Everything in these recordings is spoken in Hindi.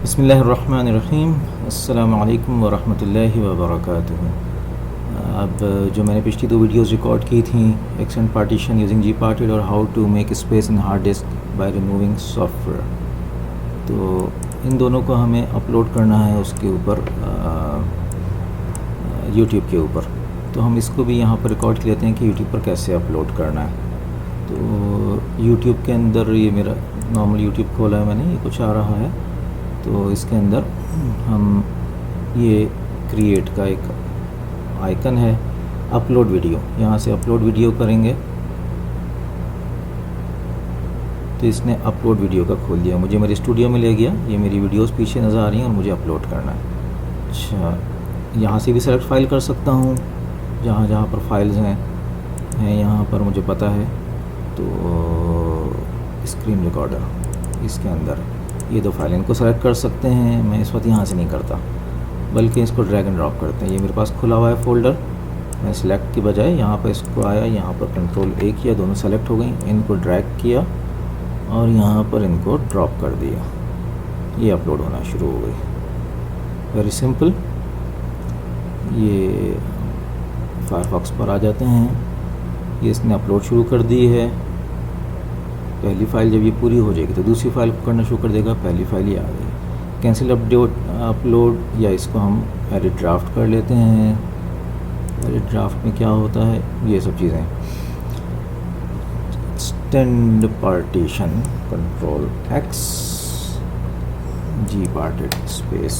बिस्मिल्लाहिर्रहमानिर्रहीम। अस्सलामु अलैकुम वरहमतुल्लाहि वबरकातुहू। अब जो मैंने पिछली दो वीडियोस रिकॉर्ड की थी, एक्सटेंड पार्टीशन यूजिंग gparted और how to make space in hard disk by removing software, तो इन दोनों को हमें अपलोड करना है उसके ऊपर, यूट्यूब के ऊपर। तो हम इसको भी यहाँ पर रिकॉर्ड कर लेते हैं कि यूट्यूब पर कैसे अपलोड करना है। तो यूट्यूब के अंदर ये मेरा नॉर्मल यूट्यूब खोला है मैंने, ये कुछ आ रहा है। तो इसके अंदर हम ये क्रिएट का एक आइकन है, अपलोड वीडियो, यहाँ से अपलोड वीडियो करेंगे तो इसने अपलोड वीडियो का खोल दिया, मुझे मेरे स्टूडियो में ले गया। ये मेरी वीडियोस पीछे नज़र आ रही हैं और मुझे अपलोड करना है। अच्छा, यहाँ से भी सेलेक्ट फ़ाइल कर सकता हूँ, जहाँ जहाँ पर फाइल्स हैं यहाँ पर मुझे पता है। तो स्क्रीन रिकॉर्डर, इसके अंदर ये दो फाइल, इनको सेलेक्ट कर सकते हैं। मैं इस वक्त यहाँ से नहीं करता, बल्कि इसको ड्रैग एंड ड्रॉप करते हैं। ये मेरे पास खुला हुआ है फ़ोल्डर, मैं सिलेक्ट की बजाय यहाँ पर इसको आया, यहाँ पर कंट्रोल A किया, दोनों सेलेक्ट हो गई, इनको ड्रैग किया और यहाँ पर इनको ड्रॉप कर दिया। ये अपलोड होना शुरू हो गई। Very simple. ये फायरफॉक्स पर आ जाते हैं, ये इसने अपलोड शुरू कर दी है। पहली फ़ाइल जब ये पूरी हो जाएगी तो दूसरी फ़ाइल को करना शुरू कर देगा। पहली फ़ाइल ये आ गई। कैंसिल अपलोड, या इसको हम एडिट ड्राफ्ट कर लेते हैं। एडिट ड्राफ्ट में क्या होता है, ये सब चीज़ें। Extend partition, control X, gparted space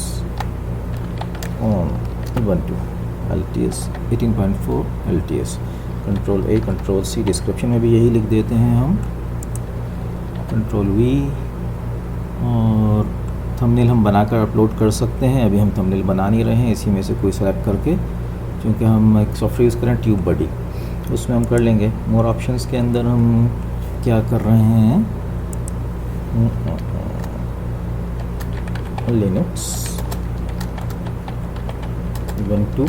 on Ubuntu LTS 18.4 LTS, control A, control C, description में भी यही लिख देते हैं हम, कंट्रोल V। और थंबनेल हम बनाकर अपलोड कर सकते हैं। अभी हम थंबनेल बना नहीं रहे हैं, इसी में से कोई सेलेक्ट करके, क्योंकि हम एक सॉफ्टवेयर यूज़ करें ट्यूब बडी, उसमें हम कर लेंगे। मोर ऑप्शंस के अंदर हम क्या कर रहे हैं, लिनक्स Ubuntu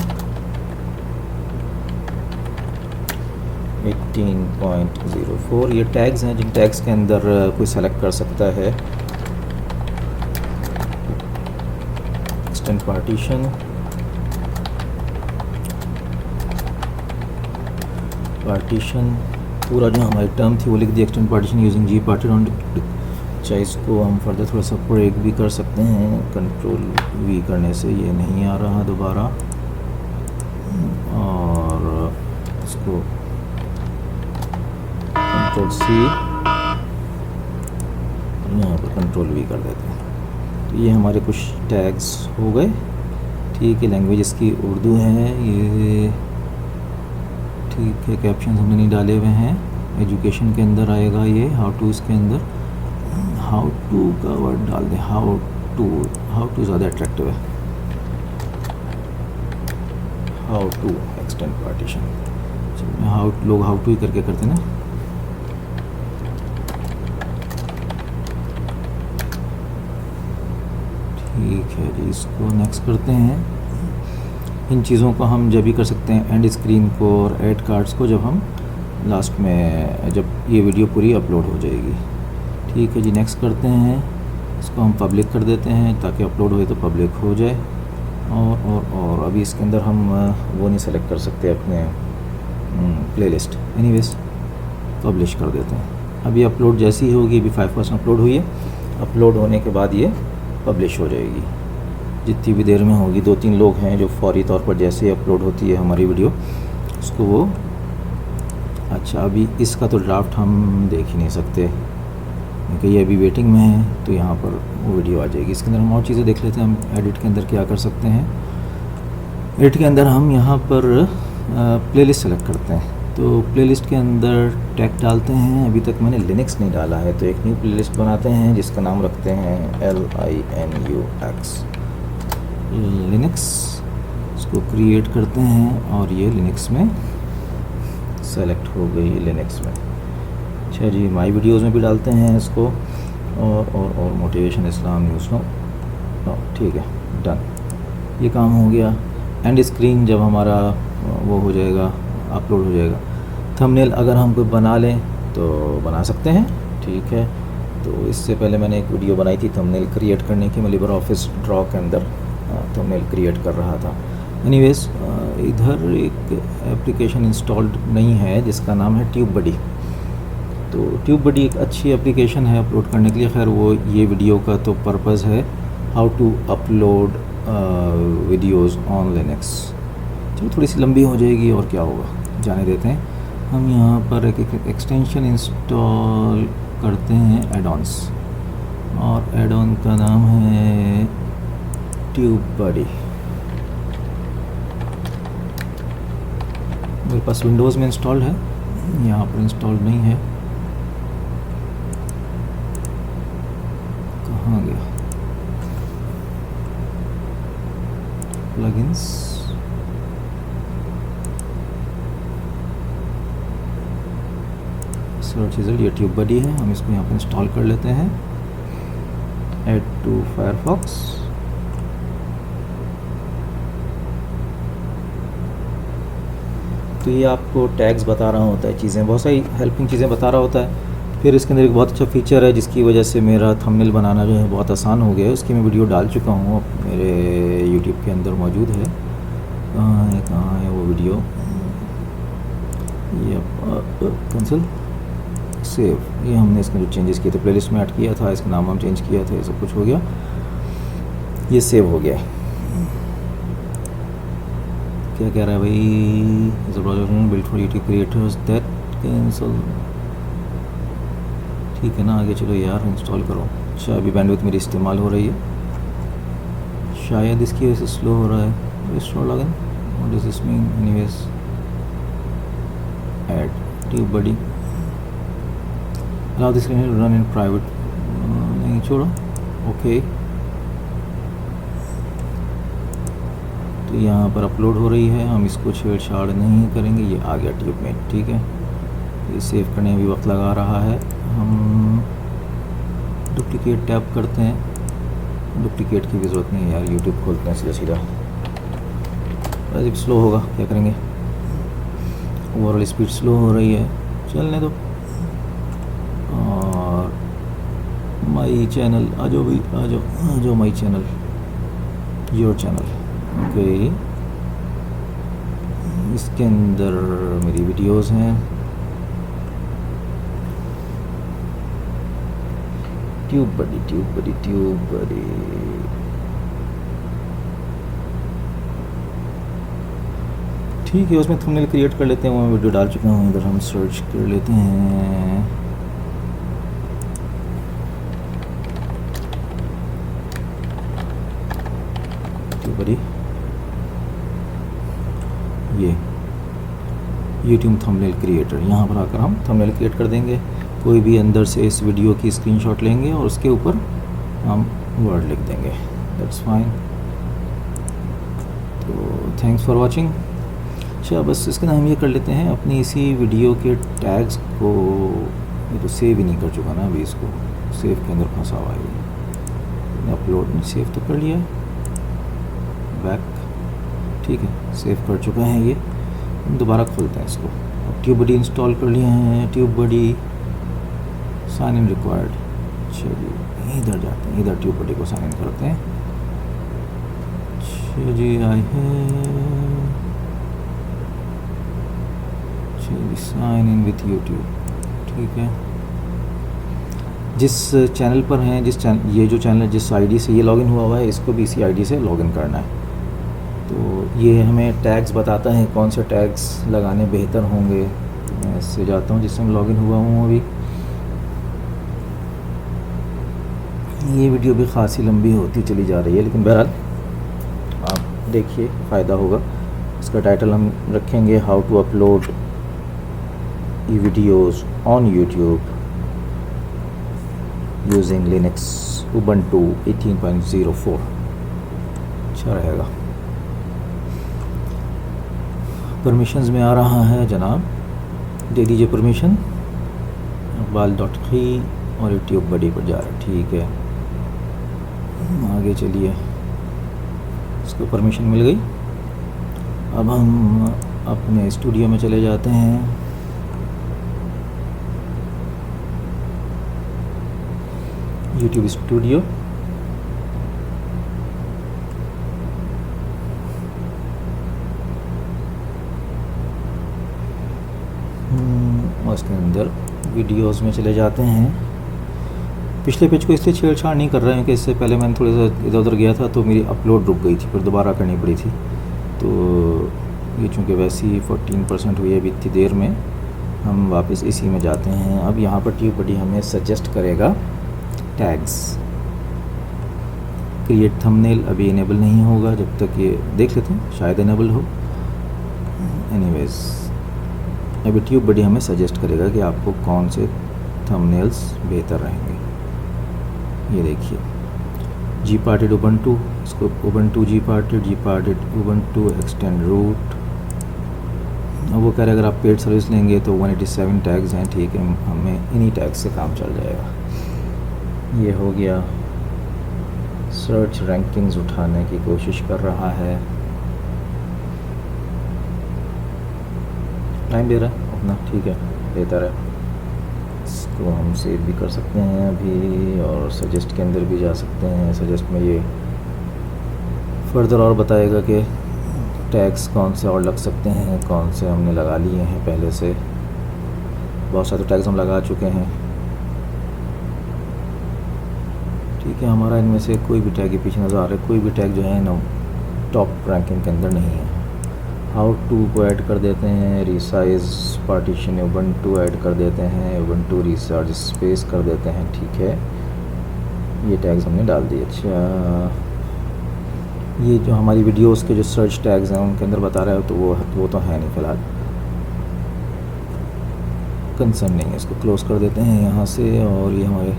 18.04, ये टैग्स हैं जिन टैग्स के अंदर कोई सेलेक्ट कर सकता है। एक्सटेंड पार्टीशन, पूरा जो हमारी टर्म थी वो लिख दी, extend partition using gparted on. अच्छा, इसको हम फर्दर थोड़ा सा ब्रेक भी कर सकते हैं, कंट्रोल V करने से ये नहीं आ रहा दोबारा। और इसको कंट्रोल C, यहाँ पर कंट्रोल V कर देते हैं। तो ये हमारे कुछ टैग्स हो गए। ठीक है, लैंग्वेज इसकी उर्दू है, ये ठीक है। कैप्शन हमने नहीं डाले हुए हैं। एजुकेशन के अंदर आएगा ये, हाउ टू, इसके अंदर हाउ टू का वर्ड डाल दें, हाउ टू ज़्यादा अट्रैक्टिव है। हाउ टू एक्सटेंड पार्टीशन, लोग हाउ टू ही करके करते ना। ठीक है जी, इसको नेक्स्ट करते हैं। इन चीज़ों को हम जब भी कर सकते हैं, एंड स्क्रीन को और ऐड कार्ड्स को, जब हम लास्ट में, जब ये वीडियो पूरी अपलोड हो जाएगी। ठीक है जी, नेक्स्ट करते हैं। इसको हम पब्लिक कर देते हैं ताकि अपलोड हुए तो पब्लिक हो जाए। और अभी इसके अंदर हम वो नहीं सेलेक्ट कर सकते अपने प्लेलिस्ट, एनीवेज पब्लिश कर देते हैं। अभी अपलोड जैसी ही होगी, अभी 5% अपलोड हुई है, अपलोड होने के बाद ये पब्लिश हो जाएगी जितनी भी देर में होगी। 2-3 लोग हैं जो फौरी तौर पर जैसे ही अपलोड होती है हमारी वीडियो, उसको वो। अच्छा, अभी इसका तो ड्राफ्ट हम देख ही नहीं सकते क्योंकि ये अभी वेटिंग में है, तो यहाँ पर वो वीडियो आ जाएगी। इसके अंदर हम और चीज़ें देख लेते हैं। हम एडिट के अंदर क्या कर सकते हैं। एडिट के अंदर हम यहाँ पर प्लेलिस्ट सेलेक्ट करते हैं, तो प्लेलिस्ट के अंदर टैग डालते हैं। अभी तक मैंने लिनक्स नहीं डाला है, तो एक न्यू प्लेलिस्ट बनाते हैं जिसका नाम रखते हैं LINUX, लिनक्स। इसको क्रिएट करते हैं और ये लिनक्स में सेलेक्ट हो गई, लिनक्स में। अच्छा जी, माई वीडियोज़ में भी डालते हैं इसको, और मोटिवेशन इस्लाम न्यूज़ नो। ठीक है, डन, ये काम हो गया। एंड स्क्रीन जब हमारा वो हो जाएगा, अपलोड हो जाएगा। थंबनेल अगर हम कोई बना लें तो बना सकते हैं, ठीक है। तो इससे पहले मैंने एक वीडियो बनाई थी थंबनेल क्रिएट करने की, मैं लिबर ऑफिस ड्रॉ के अंदर थंबनेल क्रिएट कर रहा था। एनीवेज, इधर एक एप्लीकेशन इंस्टॉल्ड नहीं है जिसका नाम है ट्यूबबडी। तो ट्यूबबडी एक अच्छी एप्लीकेशन है अपलोड करने के लिए। खैर वो ये वीडियो का तो पर्पज़ है how to upload videos on Linux. चलो थोड़ी सी लंबी हो जाएगी और क्या होगा, जाने देते हैं। हम यहाँ पर एक एक्सटेंशन इंस्टॉल करते हैं एड-ऑन्स, और एड-ऑन का नाम है ट्यूबबडी। मेरे पास विंडोज़ में इंस्टॉल्ड है, यहाँ पर इंस्टॉल्ड नहीं है। कहाँ गया प्लगइन्स? सर्च रिजल्ट, ये ट्यूबबडी है। हम इसको यहाँ पर इंस्टॉल कर लेते हैं। ऐड टू फायरफॉक्स, तो ये आपको टैग्स बता रहा होता है, चीज़ें बहुत सारी हेल्पिंग चीज़ें बता रहा होता है। फिर इसके अंदर एक बहुत अच्छा फीचर है जिसकी वजह से मेरा थंबनेल बनाना जो है बहुत आसान हो गया है। उसकी मैं वीडियो डाल चुका हूँ, मेरे यूट्यूब के अंदर मौजूद है। कहाँ है वो वीडियो? ये कैंसिल सेव, ये हमने इसमें जो चेंजेस किए थे, प्लेलिस्ट में ऐड किया था, इसका नाम हम चेंज किया था, ये सब कुछ हो गया, ये सेव हो गया है। क्या कह रहा है भाई? Is a project built for YouTube creators that cancel. ठीक है ना, आगे चलो यार, इंस्टॉल करो। अच्छा, अभी बैंडविड्थ मेरी इस्तेमाल हो रही है, शायद इसकी वजह से स्लो हो रहा है। Restore login, what does this mean? Anyways, add TubeBuddy, allow this run in private, नहीं छोड़ो, ओके। तो यहाँ पर अपलोड हो रही है, हम इसको छेड़छाड़ नहीं करेंगे। ये आ गया ट्यूब में, ठीक है। ये सेव करने में भी वक्त लगा रहा है। हम डुप्लिकेट टैप करते हैं, डुप्लिकेट की भी ज़रूरत नहीं है यार, यूट्यूब खोलते हैं सीधा सीधा। अजीब स्लो होगा, क्या करेंगे, ओवरऑल स्पीड स्लो हो रही है, चलने दो। और माई चैनल, आ जाओ भाई, आ जाओ my channel, your channel, okay. इसके अंदर मेरी वीडियोस हैं। ट्यूबबडी ट्यूबबडी ट्यूबबडी, ठीक है। उसमें थंबनेल क्रिएट कर लेते हैं, वो मैं वीडियो डाल चुका हूँ। इधर हम सर्च कर लेते हैं, ट्यूबबडी, ये यूट्यूब थंबनेल क्रिएटर। यहाँ पर आकर हम थंबनेल क्रिएट कर देंगे। कोई भी अंदर से इस वीडियो की स्क्रीनशॉट लेंगे और उसके ऊपर हम वर्ड लिख देंगे, दैट्स फाइन। तो थैंक्स फॉर वाचिंग। अच्छा, बस इसके नाम ये कर लेते हैं अपनी इसी वीडियो के टैग्स को। ये तो सेव ही नहीं कर चुका ना अभी, इसको सेव के अंदर फंसा हुआ है। अपलोड नहीं, सेव तो कर लिया, बैक, ठीक है, सेव कर चुका है ये। दोबारा खोलते हैं इसको। ट्यूबबडी इंस्टॉल कर लिए हैं, ट्यूबबडी साइन इन रिक्वायर्ड। चलिए इधर जाते हैं, इधर ट्यूबबडी को साइन इन करते हैं। चलिए आई है, चलिए साइन इन विथ यूट्यूब, ठीक है। जिस चैनल पर हैं, ये जो चैनल है जिस आईडी से ये लॉगिन हुआ है, इसको भी इसी आईडी से लॉगिन करना है। तो ये हमें टैग्स बताता है कौन से टैग्स लगाने बेहतर होंगे। मैं इससे जाता हूँ जिससे मैं लॉगिन हुआ हूँ अभी। ये वीडियो भी ख़ासी लंबी होती चली जा रही है, लेकिन बहरहाल आप देखिए, फ़ायदा होगा। इसका टाइटल हम रखेंगे how to upload videos on YouTube using Linux Ubuntu 18.04। अच्छा रहेगा। परमिशंस में आ रहा है जनाब, दे दीजिए परमिशन। iqbal.khi और ट्यूबबडी पर जा रहा है, ठीक है। आगे चलिए, इसको परमिशन मिल गई। अब हम अपने स्टूडियो में चले जाते हैं। YouTube studio. और इसके अंदर वीडियोस में चले जाते हैं। पिछले पेज को इसलिए छेड़छाड़ नहीं कर रहे हैं क्योंकि इससे पहले मैंने थोड़ा सा इधर उधर गया था तो मेरी अपलोड रुक गई थी, फिर दोबारा करनी पड़ी थी। तो ये चूँकि वैसे ही 14% हुई है अभी इतनी देर में, हम वापस इसी में जाते हैं। अब यहाँ पर ट्यूबबडी हमें सजेस्ट करेगा टैग्स। क्रिएट थंबनेल अभी इनेबल नहीं होगा, जब तक ये देख लेते हैं, शायद इनेबल हो। एनीवेज़ अभी ट्यूबबडी हमें सजेस्ट करेगा कि आपको कौन से थंबनेल्स बेहतर रहेंगे। ये देखिए, gparted ubuntu, इसको ubuntu gparted ubuntu extend root। अब वो कह रहे हैं अगर आप पेड सर्विस लेंगे तो 187 टैग्स हैं, ठीक है, हमें इन्हीं टैग्स से काम चल जाएगा। ये हो गया। सर्च रैंकिंग्स उठाने की कोशिश कर रहा है, टाइम दे रहा है अपना, ठीक है, बेहतर है। इसको हम सेव भी कर सकते हैं अभी, और सजेस्ट के अंदर भी जा सकते हैं। सजेस्ट में ये फर्दर और बताएगा कि टैग्स कौन से और लग सकते हैं, कौन से हमने लगा लिए हैं पहले से। बहुत सारे टैग्स हम लगा चुके हैं, ठीक है। हमारा इनमें से कोई भी टैग के पीछे नज़र आ रहा है, कोई भी टैग जो है ना टॉप रैंकिंग के अंदर नहीं है। हाउ टू को ऐड कर देते हैं, रिसाइज पार्टीशन ubuntu ऐड कर देते हैं, ubuntu रिसार्ज स्पेस कर देते हैं, ठीक है। ये टैग्स हमने डाल दिए। अच्छा, ये जो हमारी वीडियोस के जो सर्च टैग्स हैं उनके अंदर बता रहा है, तो वो तो है नहीं फ़िलहाल, कंसर्न नहीं है। इसको क्लोज़ कर देते हैं यहाँ से, और ये हमारे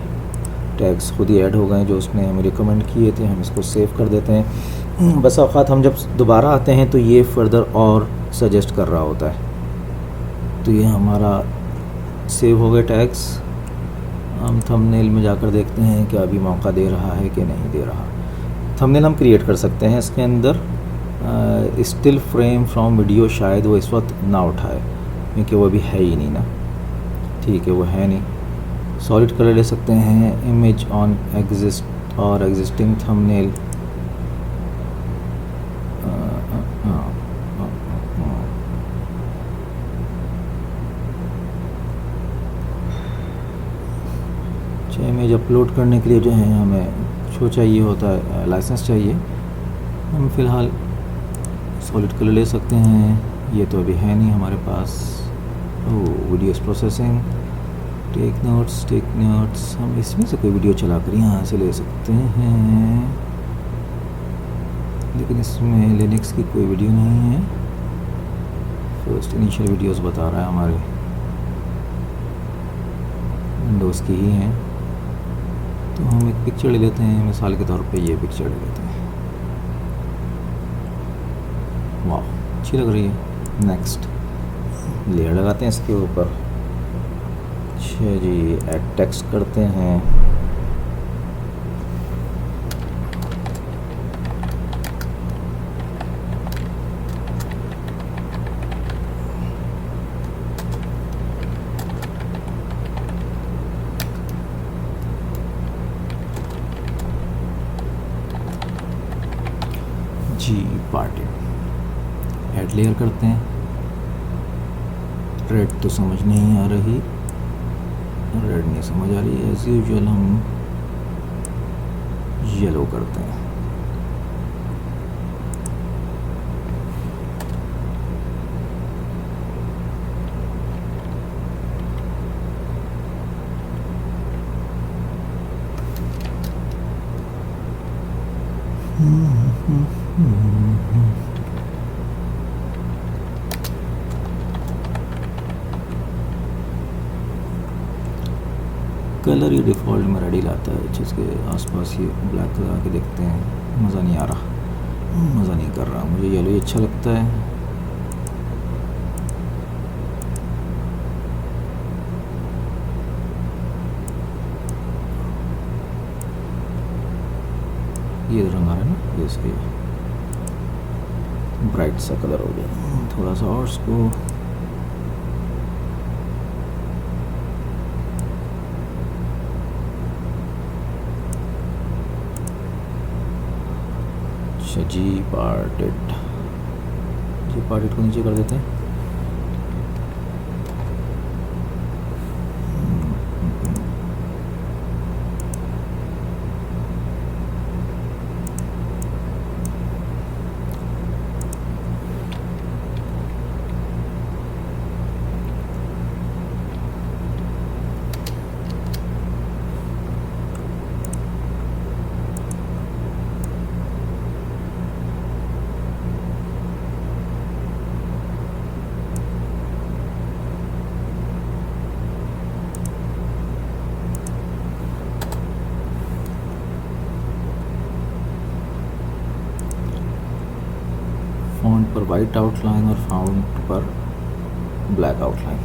टैग्स खुद ही ऐड हो गए जो उसने हमें रिकमेंड किए थे। हम इसको सेव कर देते हैं। बस औक़ात हम जब दोबारा आते हैं तो ये फर्दर और सजेस्ट कर रहा होता है। तो ये हमारा सेव हो गए टैग्स। हम थंबनेल में जाकर देखते हैं कि अभी मौका दे रहा है कि नहीं दे रहा। थंबनेल हम क्रिएट कर सकते हैं इसके अंदर। स्टिल फ्रेम फ्रॉम वीडियो शायद वो इस वक्त ना उठाए क्योंकि वो अभी है ही नहीं ना, ठीक है, वो है नहीं। सॉलिड कलर ले सकते हैं, इमेज ऑन एग्जिस्ट और एग्जिस्टिंग थंबनेल। इमेज अपलोड करने के लिए जो है हमें शो चाहिए होता है, लाइसेंस चाहिए। हम फ़िलहाल सॉलिड कलर ले सकते हैं, ये तो अभी है नहीं हमारे पास। वीडियोस प्रोसेसिंग, टेक नोट्स हम इसमें से कोई वीडियो चलाकर यहाँ से ले सकते हैं, लेकिन इसमें लिनक्स की कोई वीडियो नहीं है। फर्स्ट इनिशियल वीडियोस बता रहा है हमारे विंडोज़ की ही हैं। तो हम एक पिक्चर ले लेते हैं, मिसाल के तौर पे ये पिक्चर ले लेते हैं। वाह, अच्छी लग रही है। नेक्स्ट लेयर लगाते हैं इसके ऊपर। अच्छा जी, ऐड टेक्स्ट करते हैं। gparted ऐड लेयर करते हैं। रेड तो समझ नहीं आ रही, रेड नहीं समझ आ रही, एज यूजुअल हम येलो करते हैं। कलर ये डिफ़ॉल्ट में रेडी लाता है, जिसके आसपास ये ब्लैक लगा के देखते हैं। मज़ा नहीं आ रहा, मज़ा नहीं कर रहा। मुझे येलो ही अच्छा लगता है। ये रंग आ रहा है ना, ये इसके ब्राइट सा कलर हो गया। थोड़ा सा और इसको अच्छा जी पार्टेड को नीचे कर देते हैं। फ़ॉन्ट पर वाइट आउटलाइन और फ़ॉन्ट पर ब्लैक आउटलाइन।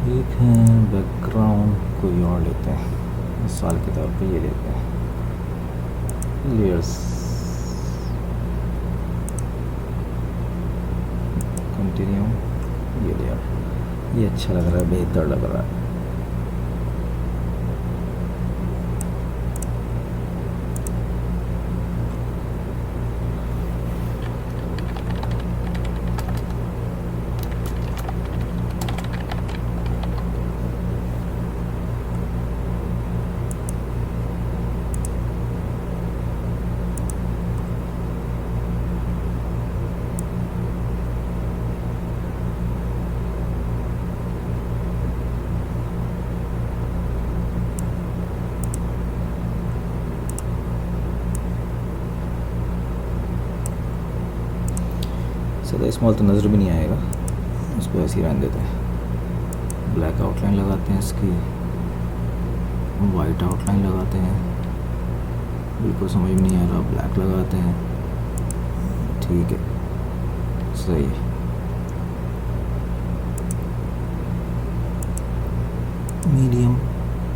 ठीक है, बैकग्राउंड कोई और लेते हैं, मिसाल के तौर पे ये लेते हैं लेयर्स। कंटिन्यू, ये लेयर, ये अच्छा लग रहा है, बेहतर लग रहा है। ज़्यादा स्मॉल तो नज़र भी नहीं आएगा, इसको ऐसे ही रहने देते हैं। ब्लैक आउटलाइन लगाते हैं इसकी, वाइट आउटलाइन लगाते हैं, बिल्कुल समझ में नहीं आ रहा, ब्लैक लगाते हैं। ठीक है, सही है। मीडियम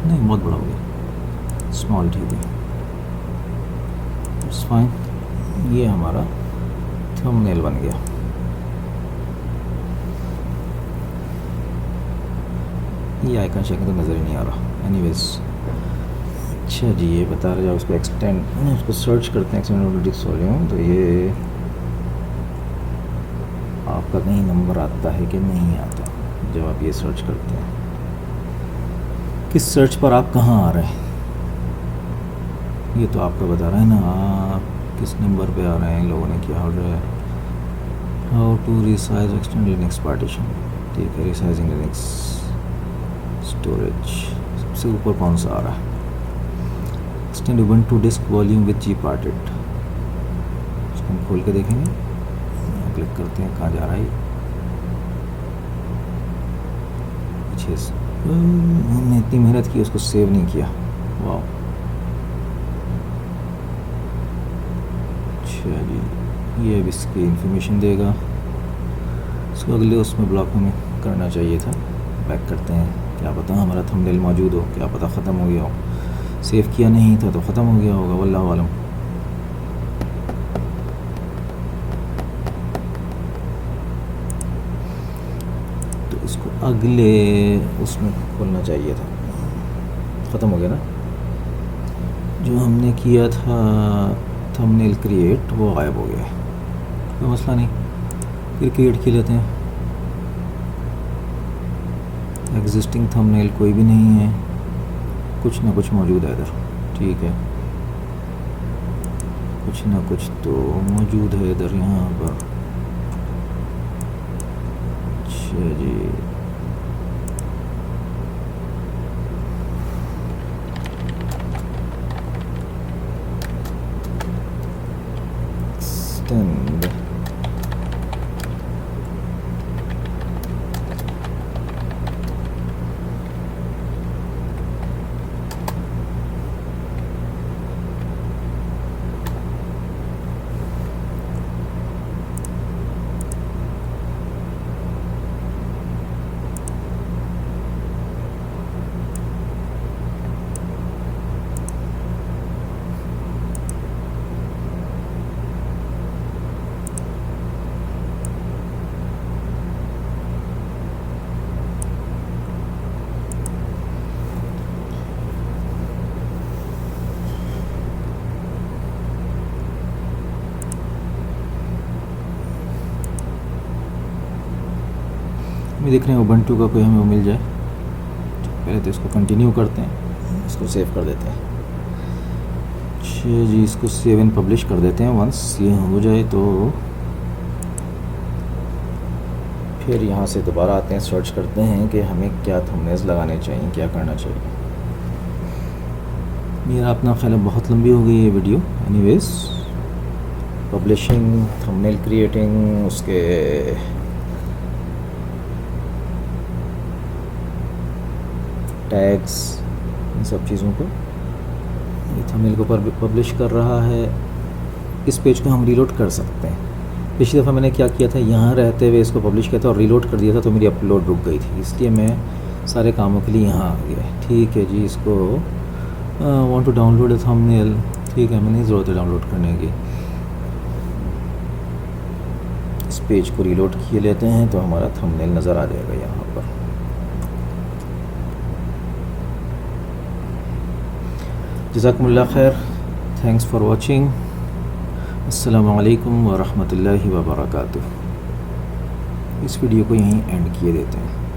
नहीं, बहुत बड़ा हो गया, स्मॉल ठीक है, इट्स फाइन। ये हमारा थंबनेल बन गया। ये आइकन शेकन तो नज़र ही नहीं आ रहा। एनीवेज, अच्छा जी, ये बता रहा है उसको एक्सटेंड, उसको सर्च करते हैं एक्सटेंड एनालिटिक्स वॉल्यूम, तो ये आपका कहीं नंबर आता है कि नहीं आता जब आप ये सर्च करते हैं। किस सर्च पर आप कहाँ आ रहे हैं ये तो आपका बता रहा है ना, आप किस नंबर पे आ रहे हैं, लोगों ने क्या ऑर्डर है। How to resize extend Linux partition, ठीक है, रिसाइजिंग लिनक्स स्टोरेज, सबसे ऊपर कौन सा आ रहा है। Extend Ubuntu disk volume with GParted, इसको हम खोल के देखेंगे। क्लिक करते हैं, कहाँ जा रहा है पीछे से। हमने इतनी मेहनत की, उसको सेव नहीं किया। वाह, अच्छा जी, ये अब इसकी इंफॉर्मेशन देगा। इसको अगले उसमें ब्लॉक हमें करना चाहिए था। बैक करते हैं, क्या पता हमारा थंबनेल मौजूद हो, क्या पता ख़त्म हो गया हो, सेव किया नहीं था तो ख़त्म हो गया होगा, वल्लाहु आलम। तो इसको अगले उसमें खोलना चाहिए था, ख़त्म हो गया ना। जो हमने किया था थंबनेल क्रिएट, वो गायब हो गया है, कोई मसला नहीं, फिर क्रिएट कर लेते हैं। एग्जिस्टिंग थंबनेल कोई भी नहीं है, कुछ ना कुछ मौजूद है इधर, ठीक है, कुछ ना कुछ तो मौजूद है इधर यहाँ पर। अच्छा जी, एक्सटेंड हमें देख रहे हैं उबंटू का कोई हमें वो मिल जाए। पहले तो इसको कंटिन्यू करते हैं, इसको सेव कर देते हैं। अच्छा जी, इसको सेव एंड पब्लिश कर देते हैं। वंस ये हो जाए तो फिर यहाँ से दोबारा आते हैं, सर्च करते हैं कि हमें क्या थंबनेल्स लगाने चाहिए, क्या करना चाहिए। मेरा अपना ख्याल है बहुत लंबी हो गई ये video. Anyways, publishing, thumbnail creating, उसके टैग्स, इन सब चीज़ों को ये थंबनेल को पब्लिश कर रहा है। इस पेज को हम रीलोड कर सकते हैं। पिछली दफ़ा मैंने क्या किया था, यहाँ रहते हुए इसको पब्लिश किया था और रीलोड कर दिया था तो मेरी अपलोड रुक गई थी, इसलिए मैं सारे कामों के लिए यहाँ आ गया। ठीक है जी, इसको want to download a thumbnail, ठीक है, मैंने ज़रूरत है डाउनलोड करने की। इस पेज को रीलोड किए लेते हैं तो हमारा थंबनेल नज़र आ जाएगा यहाँ पर। जज़ाकुमुल्लाह खैर, थैंक्स फॉर वॉचिंग। अस्सलामु अलैकुम व रहमतुल्लाहि व बरकातुहू। इस वीडियो को यहीं एंड किए देते हैं।